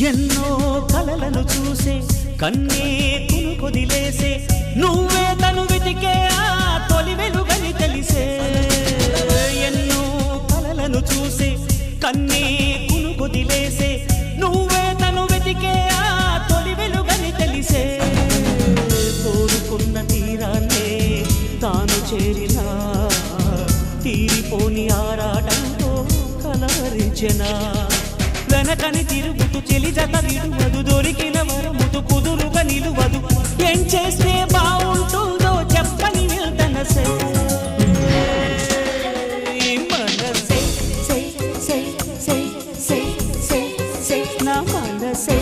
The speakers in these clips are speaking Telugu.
ఎన్నో కలలను చూసే కన్నే కునుకొదిలేసే నువ్వే తను వెతికే ఆ తొలి వెలుగని తెలిసే ఎన్నో కలలను చూసే కన్నే కునుకొదిలేసే నువ్వే తను వెతికే ఆ తొలి వెలుగని తెలిసే కోరుకున్న తీరాన్నే తాను చేరినా తీరిపోని ఆరాటంతో కలవరించెనా వెనకని తిరుగుతూ చెలి జత విడువదు దొరికిన వరముతు కుదురుగా నిలువదు ఏం చేస్తే బాగుంటుందో చెప్పని వెళ్తనసే మనసే నా మనసే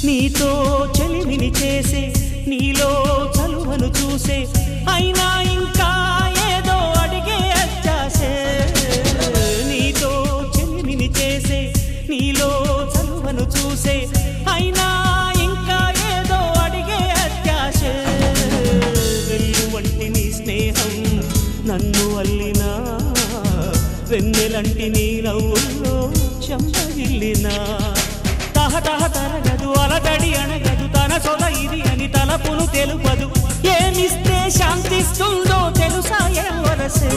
నీతో చెలిమిని చేసే నీలో చలువను చూసే అయినా ఇంకా ఏదో అడిగే అత్యాసే నీతో చెలిమిని చేసే నీలో చలువను చూసే అయినా ఇంకా ఏదో అడిగే అత్యాసే వెన్ను వంటి నీ స్నేహం నన్ను అల్లినా వెన్నెలంటి నీ నవ్వుల్లో చెంపగిల్లినా తహతహ తరగదు అలటడి అనగదు తన సొల ఇది అని తలపును తెలుపదు ఏమిస్తే శాంతిస్తుందో తెలుసా ఎవరసే